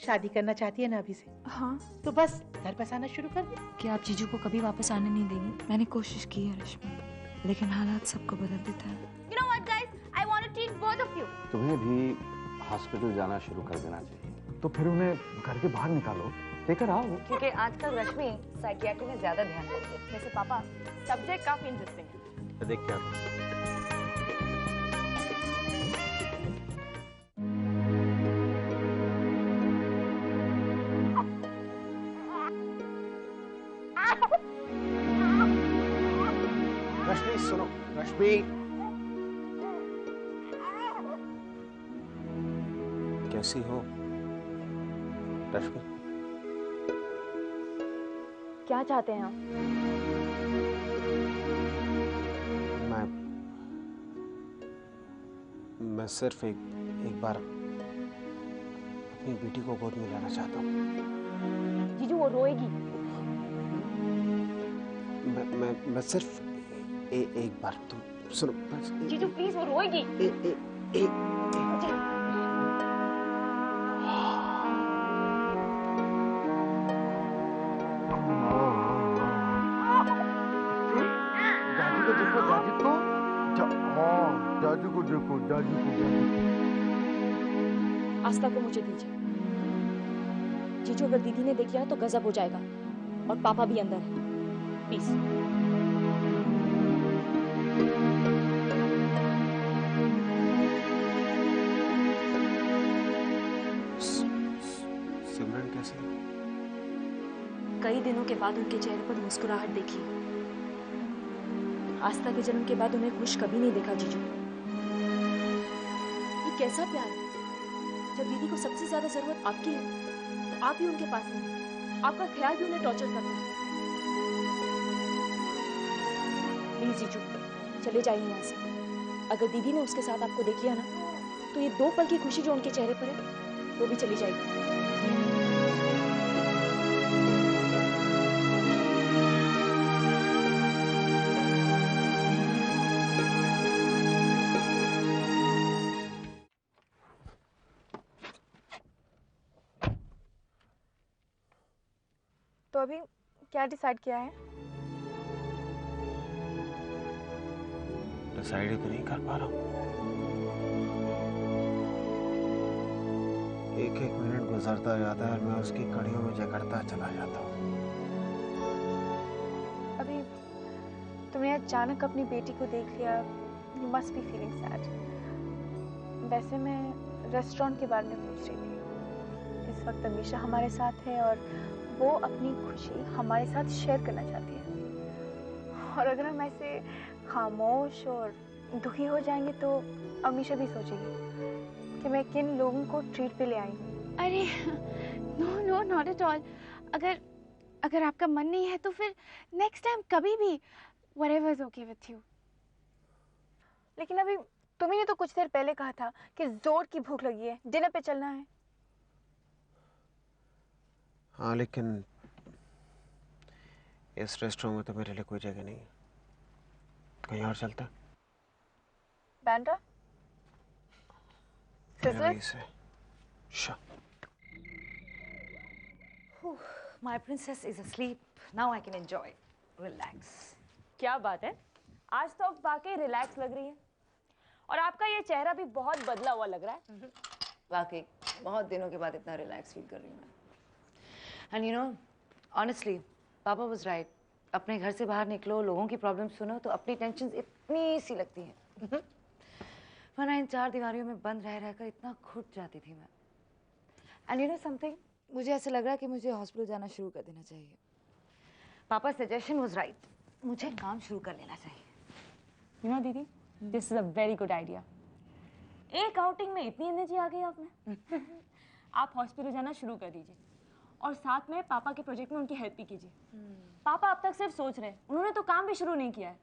शादी करना चाहती है ना अभी से? हाँ। तो बस घर बस आना शुरू कर दे। क्या आप जीजू को कभी वापस आने नहीं देंगी? मैंने कोशिश की है रश्मि, लेकिन हालात सबको बदल देता है। You know what, guys? I want to treat both of you. तुम्हें भी हॉस्पिटल जाना शुरू कर देना चाहिए। तो फिर उन्हें घर के बाहर निकालो, लेकर आओ। क्योंकि आजकल रश्मि साइकियाट्री में ज्यादा ध्यान देती है। वैसे पापा, सब्जेक्ट काफी इंटरेस्टिंग है। देख क्या रश्मि, सुनो रश्मि, कैसी हो रश्मि? क्या चाहते हैं आप? मैं सिर्फ एक बार अपनी बेटी को गोद में लेना चाहता हूँ। जीजू वो रोएगी। मैं सिर्फ एक बार, तुम सुनो बस। जीजू प्लीज, वो रोएगी। आस्था को मुझे दीजिए। जीजू अगर दीदी ने देख लिया तो गजब हो जाएगा, और पापा भी अंदर है। प्लीज। सिमरन कैसे? कई दिनों के बाद उनके चेहरे पर मुस्कुराहट देखी। आस्था के जन्म के बाद उन्हें खुश कभी नहीं देखा जीजू। ये कैसा प्यार है? जब दीदी को सबसे ज्यादा जरूरत आपकी है तो आप ही उनके पास नहीं, आपका ख्याल भी उन्हें टॉर्चर करता है। प्लीज जीजू, चले जाइए यहाँ से। अगर दीदी ने उसके साथ आपको देख लिया ना, तो ये 2 पल की खुशी जो उनके चेहरे पर है वो भी चली जाएगी। तो अभी क्या डिसाइड किया है? डिसाइड ही तो नहीं कर पा रहा हूँ। एक एक मिनट गुजरता जाता है और मैं उसकी कड़ियों में जकड़ता चला जाता हूँ। अभी तुमने अचानक अपनी बेटी को देख लिया, you must be feeling sad. वैसे मैं रेस्टोरेंट के बारे में पूछ रही थी। इस वक्त अमीशा हमारे साथ है और वो अपनी खुशी हमारे साथ शेयर करना चाहती है, और अगर हम ऐसे खामोश और दुखी हो जाएंगे तो अमीशा भी सोचेगी कि मैं किन लोगों को ट्रीट पे ले आई हूँ। अरे no no not at all. अगर आपका मन नहीं है तो फिर नेक्स्ट टाइम कभी भी whatever is okay with you. लेकिन अभी तुम्ही ने तो कुछ देर पहले कहा था कि जोर की भूख लगी है, डिनर पे चलना है। हाँ, लेकिन इस रेस्टोरेंट में तो मेरे लिए कोई जगह नहीं है। कहीं और चलता? Bandra? My princess is asleep. Now I can enjoy. Relax. क्या बात है, आज तो आप वाकई रिलैक्स लग रही है, और आपका ये चेहरा भी बहुत बदला हुआ लग रहा है। वाकई बहुत दिनों के बाद इतना रिलैक्स फील कर रही हूँ मैं। And you know, honestly, पापा was right. अपने घर से बाहर निकलो, लोगों की प्रॉब्लम सुनो तो अपनी टेंशन इतनी सी लगती हैं। वरना इन 4 दीवारों में बंद रह रहकर इतना घुट जाती थी मैं। And you know something? मुझे ऐसा लग रहा कि मुझे हॉस्पिटल जाना शुरू कर देना चाहिए। पापा सजेशन was right. मुझे काम शुरू कर लेना चाहिए। You know दीदी, this is a very good idea. एक आउटिंग में इतनी एनर्जी आ गई आप में। आप हॉस्पिटल जाना शुरू कर दीजिए, और साथ में पापा के प्रोजेक्ट में उनकी हेल्प भी कीजिए। पापा अब तक सिर्फ सोच रहे हैं, उन्होंने तो काम भी शुरू नहीं किया है।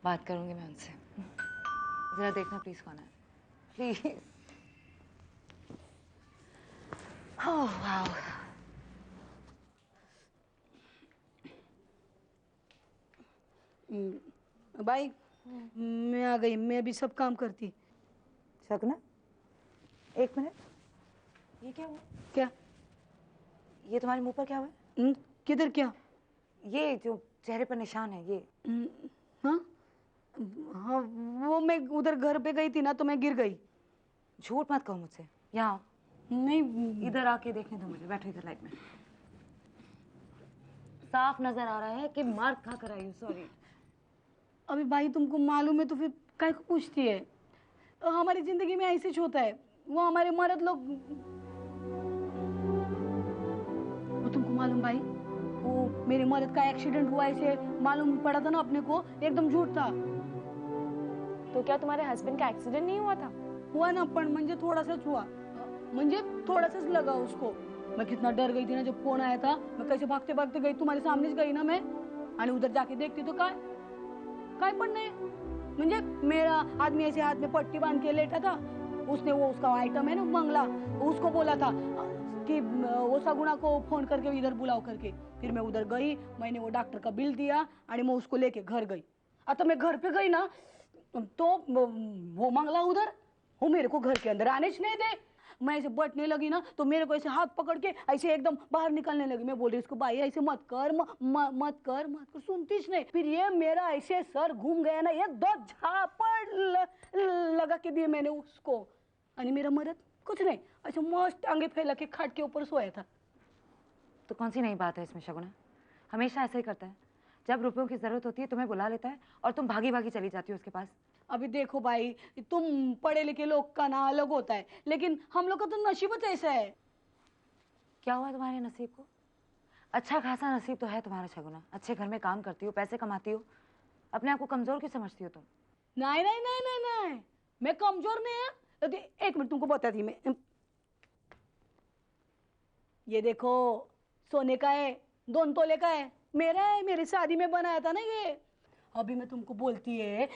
बात करूंगी मैं उनसे। जरा देखना प्लीज कौन है, प्लीज। Oh wow. भाई मैं आ गई, मैं अभी सब काम करती। शगुना, 1 मिनट। ये क्या हुआ? क्या? ये तुम्हारे मुंह पर क्या हुआ? किधर क्या? ये जो चेहरे पर निशान है ये। हाँ हाँ, वो मैं उधर घर पे गई थी ना तो मैं गिर गई। झूठ मत कहो मुझसे। यहाँ नहीं, इधर आके देखने दो मुझे। बैठो इधर लाइट में। साफ नजर आ रहा है कि मार खा कर आई हो। सॉरी। अभी भाई तुमको मालूम है तो फिर काय को पूछती है? हमारी जिंदगी में ऐसे ही होता है। वो हमारे मर्द लोग, वो तुमको मालूम भाई, वो मेरे मर्द का एक्सीडेंट हुआ ऐसे मालूम पड़ा था ना अपने को, एकदम झूठ था। तो क्या तुम्हारे हस्बैंड का एक्सीडेंट नहीं हुआ था? हुआ ना, पण म्हणजे थोडासाच हुआ, म्हणजे थोडासाच लगा उसको। मैं कितना डर गई थी ना जब फोन आया था। मैं कैसे भागते भागते गई, तुम्हारे सामने गई ना मैं, आणि उधर जाके देखती तो काय पण नाही। म्हणजे मेरा आदमी ऐसे हाथ में पट्टी बांध के लेटा था। उसने वो उसका आइटम है ना बंगला, उसको बोला था कि वो सगुना को फोन करके इधर बुलाओ करके। फिर मैं उधर गई, मैंने वो डॉक्टर का बिल दिया और मैं उसको लेके घर गई। आता मैं घर पे गई ना तो वो मंगला उधर, वो मेरे को घर के अंदर आने नहीं दे। मैं ऐसे बटने लगी ना तो मेरे को ऐसे हाथ पकड़ के ऐसे एकदम बाहर निकलने लगी। मैं बोल रही इसको, भाई ऐसे मत कर, मत कर, सुनतीच नहीं। फिर ये मेरा ऐसे सर घूम गया ना, ये 2 झापड़ लगा के दिए मैंने उसको। और मेरा मर्द कुछ नहीं, ऐसे मस्त टांगे फैला के खाट के ऊपर सोया था। तो कौन सी नई बात है इसमें शगुना? हमेशा ऐसा ही करता है। जब रुपयों की जरूरत होती है तुम्हें बुला लेता है और तुम भागी भागी चली जाती हो उसके पास। अभी देखो भाई, तुम पढ़े लिखे लोग का ना अलग होता है, लेकिन हम लोग का तो नसीब ऐसा है। क्या हुआ तुम्हारे नसीब को? अच्छा खासा नसीब तो है तुम्हारा शगुना। अच्छे घर में काम करती हो, पैसे कमाती हो, अपने आप को कमजोर क्यों समझती हो तुम? नहीं नहीं नहीं नहीं नहीं, मैं कमजोर नहीं है। एक मिनट तुमको बताती मैं। ये देखो सोने का है, 2 तोले का है, मेरा है, मेरी शादी में बनाया था ना ये। अभी मैं तुमको बोलती है,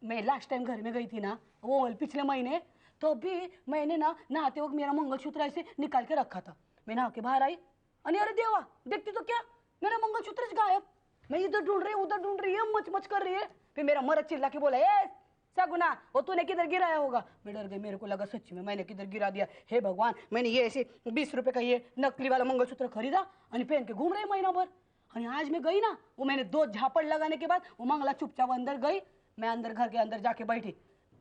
मैं लास्ट टाइम घर में गई थी ना, वो पिछले महीने, तो अभी मैंने ना नहाते वक्त मेरा मंगलसूत्र ऐसे निकाल के रखा था। मैं नहा के बाहर आई, अरे देवा, देखती तो क्या मेरा मंगलसूत्र गायब। मैं इधर ढूंढ रही हूँ, उधर ढूंढ रही है, मच मच कर रही है। फिर मेरा मर्द चिल्ला के बोला, ए सगुना, वो तूने किधर गिराया होगा? मैं डर गई, मेरे को लगा सच्ची में मैंने किधर गिरा दिया। हे भगवान, मैंने ये ऐसे 20 रुपए का ये नकली वाला मंगलसूत्र खरीदा और पहन के घूम रहे महीना भर। और आज मैं गई ना, वो मैंने 2 झापड़ लगाने के बाद वो मंगला चुपचाप अंदर गई। मैं अंदर घर के अंदर जाके बैठी,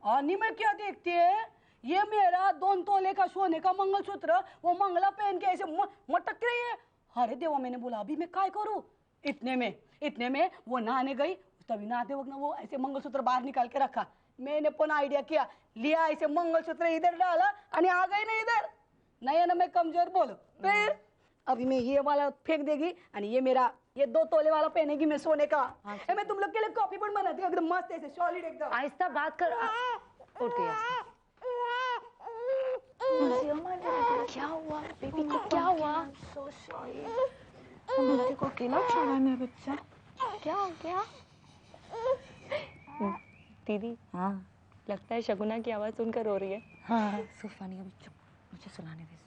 और नहीं मैं क्या देखती है, ये मेरा 2 तोले का सोने का मंगलसूत्र वो मंगला पहन के ऐसे मटक रही है। अरे देवा, मैंने बोला अभी मैं क्या करूं? इतने में वो नहाने गई। तभी नहाते वक्त ना वो ऐसे मंगलसूत्र बाहर निकाल के रखा। मैंने पुनः आइडिया किया, लिया ऐसे मंगलसूत्र इधर डाला और आ गई ना इधर। नहीं है ना मैं कमजोर, बोलो। फिर अभी मैं ये वाला फेंक देगी और ये मेरा ये 2 तोले वाला पहनेगी मैं सोने का। मैं तुम लोग के लिए कॉपी पण बनाती हूँ एकदम मस्त ऐसे सॉलिड एकदम। आहिस्ता बात कर। उठ गया। क्या हुआ बेबी को? क्या हुआ? सो सॉरी, बेटे को अकेला छोड़ा मेरा बच्चा। क्या हो गया? दीदी, हाँ लगता है शगुना की आवाज सुनकर रो रही है। हाँ सो फनी। अभी चुप, मुझे सुनाने दे।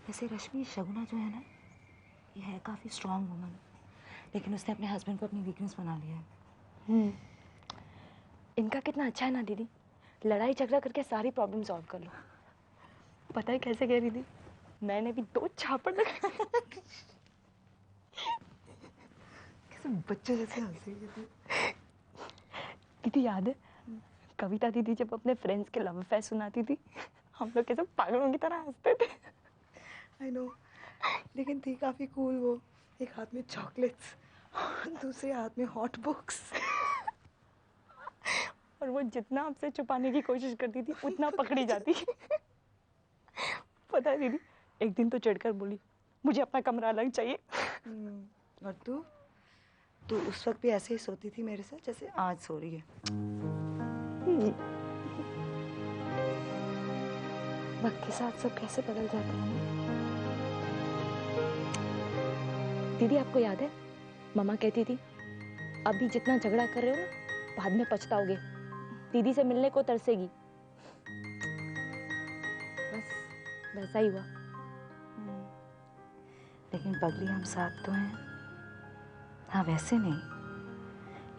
वैसे रश्मि, शगुना जो है ना, ये है काफ़ी स्ट्रॉन्ग वुमन, लेकिन उसने अपने हस्बैंड को अपनी वीकनेस बना लिया है। इनका कितना अच्छा है ना दीदी, लड़ाई झगड़ा करके सारी प्रॉब्लम सॉल्व कर लो। पता है कैसे कह रही थी? मैंने भी 2 झापड़ लगाए। बच्चे जैसे हंस रही है दीदी, याद है कविता दीदी जब अपने फ्रेंड्स के लव अफेयर सुनाती थी, हम लोग कैसे पागलों की तरह हंसते थे। आई नो, लेकिन थी काफी कूल वो। एक हाथ में चॉकलेट्स, दूसरे हाथ में हॉट बुक्स। और वो जितना आपसे छुपाने की कोशिश करती थी उतना पकड़ी जाती। पता है दीदी, एक दिन तो चढ़कर बोली मुझे अपना कमरा अलग चाहिए। और तू उस वक्त भी ऐसे ही सोती थी मेरे साथ जैसे आज सो रही है। वक्त के साथ सब कैसे बदल जाते हैं ना। दीदी, आपको याद है मम्मा कहती थी अभी जितना झगड़ा कर रहे हो ना, बाद में पछताओगे, दीदी से मिलने को तरसेगी। बस वैसा ही हुआ। लेकिन बदली हम साथ तो हैं। हाँ वैसे नहीं,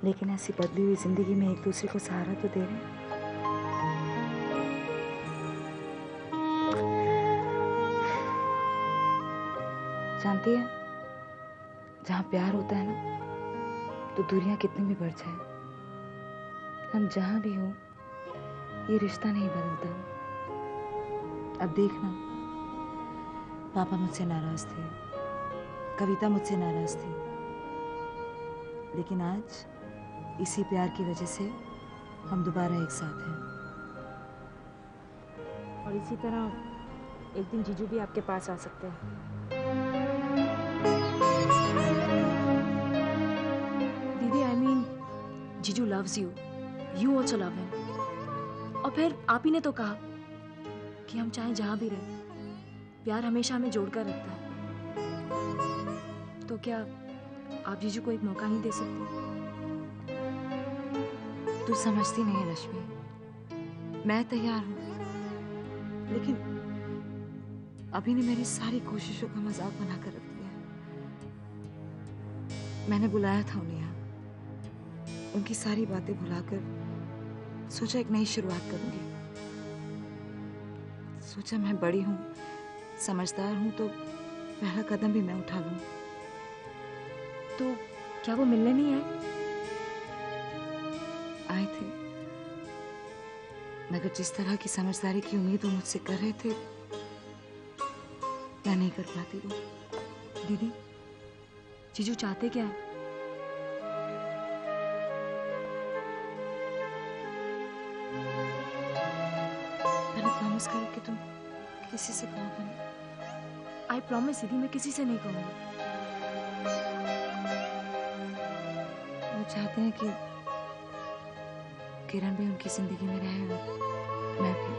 लेकिन ऐसी बदली हुई जिंदगी में एक दूसरे को सहारा तो दे रहे हैं। जानती है, जहाँ प्यार होता है ना, तो दूरियां कितनी भी बढ़ जाए, हम जहाँ भी हो, ये रिश्ता नहीं बदलता। अब देखना, पापा मुझसे नाराज थे, कविता मुझसे नाराज थी, लेकिन आज इसी प्यार की वजह से हम दोबारा एक साथ हैं। और इसी तरह एक दिन जीजू भी आपके पास आ सकते हैं। दीदी, आई मीन, जीजू loves you, you also love him. और फिर आप ही ने तो कहा कि हम चाहे जहां भी रहें, प्यार हमेशा हमें जोड़कर रखता है। तो क्या आप जीजू को एक मौका नहीं दे सकती? तू समझती नहीं है लक्ष्मी, मैं तैयार हूं, लेकिन अभी ने मेरी सारी कोशिशों का मजाक बनाकर रख दिया है। मैंने बुलाया था उन्हें यहाँ, उनकी सारी बातें भुलाकर सोचा एक नई शुरुआत करूंगी। सोचा मैं बड़ी हूं, समझदार हूं, तो पहला कदम भी मैं उठा लूं। तो क्या वो मिलने नहीं आए? आए थे, मगर जिस तरह की समझदारी की उम्मीद वो मुझसे कर रहे थे, मैं नहीं कर पाती वो। दीदी, जीजू चाहते क्या है? मैंने प्रॉमिस करा कि तुम किसी से कहोगे नहीं। आई प्रॉमिस दीदी, मैं किसी से नहीं कहूंगी। वो चाहते हैं कि किरण भी उनकी जिंदगी में रहे और मैं भी।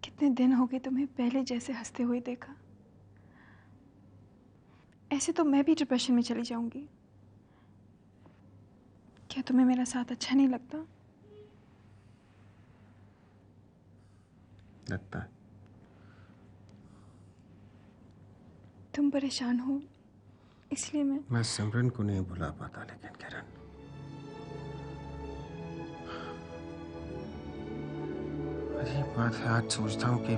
कितने दिन हो गए तुम्हें पहले जैसे हंसते हुए देखा। ऐसे तो मैं भी डिप्रेशन में चली जाऊंगी। क्या तुम्हें मेरा साथ अच्छा नहीं लगता? लगता है। तुम परेशान हो इसलिए मैं सिमरन को नहीं भुला पाता, लेकिन किरण, अजीब बात है, आज सोचता हूँ कि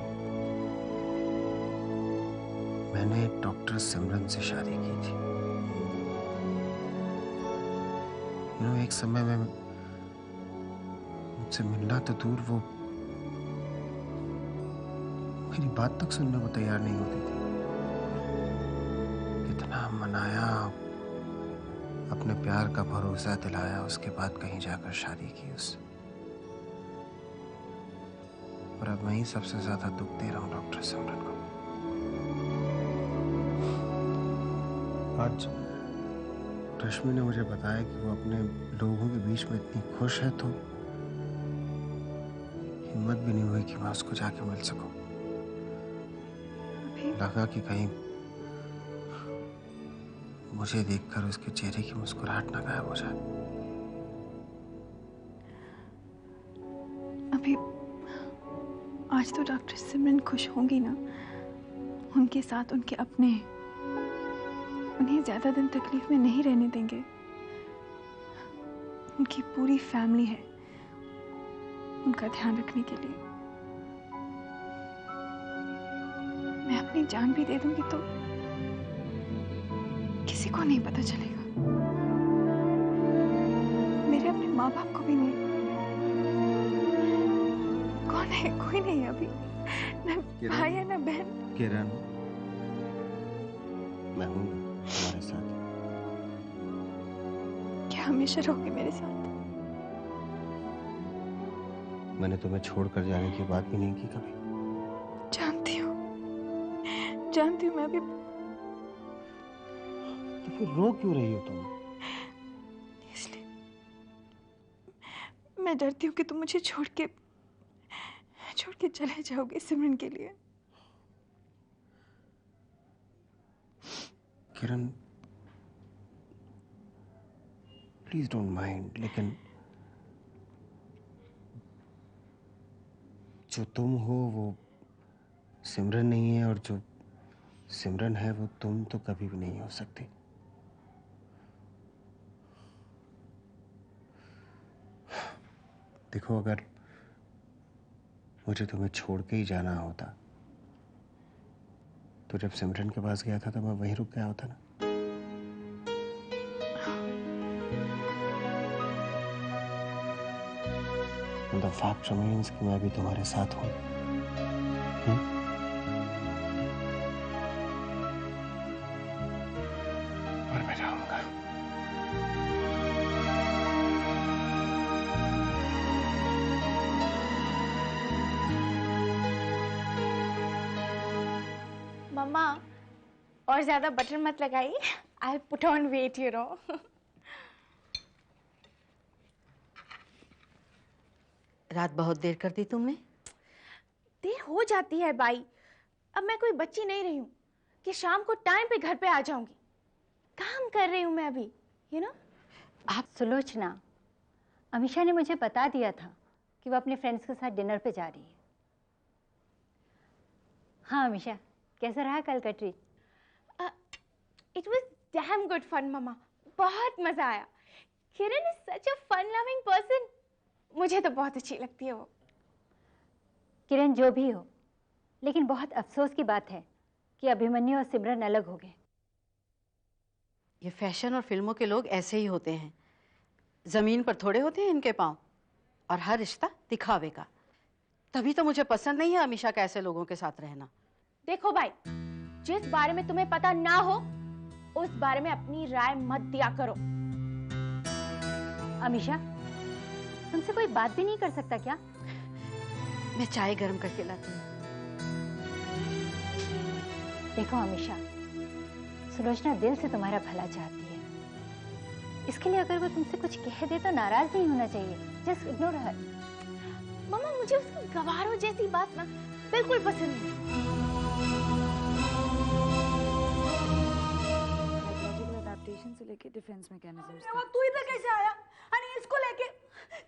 मैंने डॉक्टर सिमरन से शादी की थी। एक समय में मुझसे मिलना तो दूर, वो मेरी बात तक सुनने को तैयार नहीं होती थी। कितना मनाया, अपने प्यार का भरोसा दिलाया, उसके बाद कहीं जाकर शादी की उससे। और अब मैं ही सबसे ज्यादा दुख दे रहा हूँ डॉक्टर सिमरन को। आज रश्मि ने मुझे बताया कि वो अपने लोगों के बीच में इतनी खुश है, तो हिम्मत भी नहीं हुई कि मैं उसको जाके मिल सकूं। लगा कि कहीं मुझे देखकर उसके चेहरे की मुस्कुराहट ना गायब हो जाए। अभी आज तो डॉक्टर सिमरन खुश होंगी ना, उनके साथ उनके अपने उन्हें ज्यादा दिन तकलीफ में नहीं रहने देंगे। उनकी पूरी फैमिली है उनका ध्यान रखने के लिए। मैं अपनी जान भी दे दूंगी तो किसी को नहीं पता चलेगा, मेरे अपने माँ बाप को भी नहीं। कौन है? कोई नहीं है अभी, ना भाई है ना बहन। किरण, मैं हूँ तुम्हारे साथ। हमेशा रहोगे मेरे साथ। मैंने तुम्हें छोड़कर जाने की बात भी नहीं की कभी। जानती हूँ मैं भी। तो फिर रो क्यों रही हो तुम? इसलिए मैं डरती हूँ कि तुम मुझे छोड़ के चले जाओगे सिमरन के लिए। किरण, प्लीज डोंट माइंड, लेकिन जो तुम हो वो सिमरन नहीं है, और जो सिमरन है वो तुम तो कभी भी नहीं हो सकती। देखो, अगर मुझे तुम्हें छोड़ के ही जाना होता तो जब सिमरन के पास गया था तो मैं वहीं रुक गया होता ना। The fact remains कि मैं भी तुम्हारे साथ हूं। और मैं जाऊंगा। मम्मा, और ज्यादा बटर मत लगाइए। I'll put on weight, you know. रात बहुत देर कर दी तुमने। देर हो जाती है बाई। अब मैं कोई बच्ची नहीं रही हूँ कि शाम को टाइम पे घर पे आ जाऊंगी। काम कर रही हूँ मैं अभी, you know? आप सुलोचना, अमीशा ने मुझे बता दिया था कि वो अपने फ्रेंड्स के साथ डिनर पे जा रही है। हाँ अमीशा, कैसा रहा कल का trip? It was damn good fun, मम्मा। बहुत मजा आया। किरण is such a fun-loving person। मुझे तो बहुत अच्छी लगती है वो। किरण जो भी हो, लेकिन बहुत अफसोस की बात है कि अभिमन्यु और सिमरन अलग हो गए। ये फैशन और फिल्मों के लोग ऐसे ही होते हैं। जमीन पर थोड़े होते हैं इनके पांव, और हर रिश्ता दिखावे का। तभी तो मुझे पसंद नहीं है अमीशा का ऐसे लोगों के साथ रहना। देखो भाई, जिस बारे में तुम्हें पता ना हो उस बारे में अपनी राय मत दिया करो। अमीशा, तुमसे कोई बात भी नहीं कर सकता क्या? मैं चाय गर्म करके लाती हूँ। देखो अमीशा, सुलोचना दिल से तुम्हारा भला चाहती है। इसके लिए अगर वो तुमसे कुछ कह दे तो नाराज नहीं होना चाहिए। Just ignore her. मम्मा, मुझे उसकी गवारों जैसी बात ना बिल्कुल पसंद नहीं। एडेप्टेशन से लेके डिफेंस मैकेनिज्म्स तक। तू इधर कैसे आया? अरे इसको लेके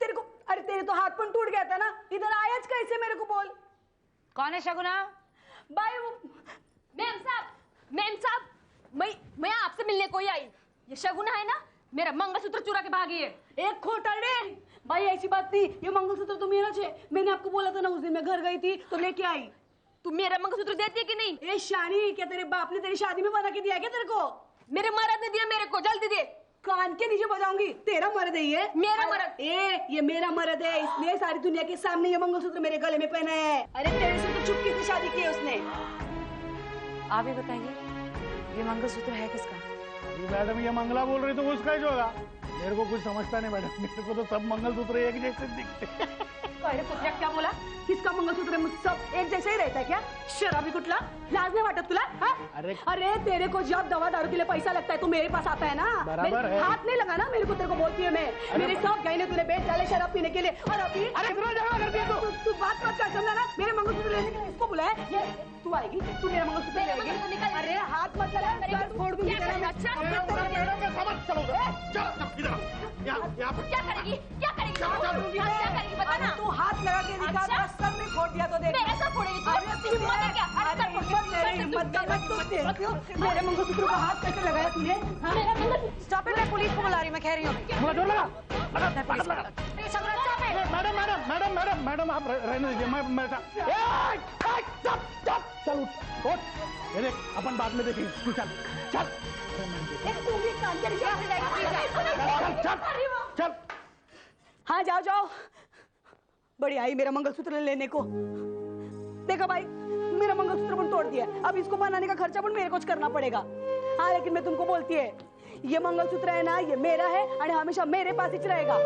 तेरे को, अरे तेरे तो हाथ पण टूट गया था ना, इधर आया कैसे? मेरे को बोल। कौन है शगुना? भाई वो मैम साहब, मैं आपसे मिलने को ही आई। ये शगुना है ना, मेरा मंगलसूत्र चुरा के भागी है। एक खोटड़े। भाई ऐसी बात नहीं, ये मंगलसूत्र तो मेरा है। मैंने आपको बोला था ना, उस दिन मैं घर गई थी तो लेके आई। तू मेरा मंगलसूत्र देती है कि नहीं? ए शानी, क्या तेरे बाप ने तेरी शादी में बना के दिया क्या तेरे को? मेरे मर्द ने दिया मेरे को, जल्दी दे। कान के नीचे बजाऊंगी। तेरा मर्द है ये? मेरा मर्द। ये मेरा मर्द है, इसलिए सारी दुनिया के सामने ये मंगलसूत्र मेरे गले में पहना है। अरे तेरे से तो चुपके से शादी की है उसने। आप ही बताइए, ये मंगलसूत्र है किसका? मैडम ये मंगला बोल रही तो उसका ही होगा। मेरे को कुछ समझता नहीं मैडम, मेरे को तो सब मंगलसूत्र एक जैसे दिखते। अरे कुत्र्या, क्या बोला? किसका मंगलसूत्र है? सब एक जैसे ही रहता है क्या? शराबी कुठला, लाज नहीं वाटत तुला? अरे तेरे को जब दवा दारू के लिए पैसा लगता है तो मेरे पास आता है ना। बराबर है। हाथ नहीं लगा ना मेरे को, तेरे को बोलती है मैं। मेरे सब गहने तूने बेच डाले शराब पीने के लिए। और अभी कितना झगड़ा कर दिया तू बात मत कर, समझा ना? मेरे मंगलसूत्र लेने के लिए इसको बुलाया। ये तू आएगी, तू मेरा मंगलसूत्र लेगी। अरे हाथ मत लगा, सर फोड़ दूंगी तेरा। क्या करेगी? क्या करेगी बता ना। तू हाथ लगा के दिखा, सर में फोड़ दिया तो देख। मेरा सर फोड़ेगी तू? हिम्मत है क्या? अरे सर फोड़। हिम्मत का मत तो देखो, मेरे मंगलसूत्र को हाथ कैसे लगाया तूने? स्टॉप इट, मैं पुलिस को बुला रही हूँ, मैं कह रही हूँ। मैडम आप रहने दीजिए, मैं चल उठ। ये देख, अपन बाद में देखेंगे, तू चल चल चल। हाँ जाओ जाओ, बड़ी आई मेरा मंगलसूत्र लेने को। देखो भाई, मेरा मंगलसूत्र पण तोड़ दिया, अब इसको बनाने का खर्चा पण मेरे को करना पड़ेगा। हाँ लेकिन मैं तुमको बोलती है, ये मंगलसूत्र है ना, ये मेरा है आणि हमेशा मेरे पास ही रहेगा।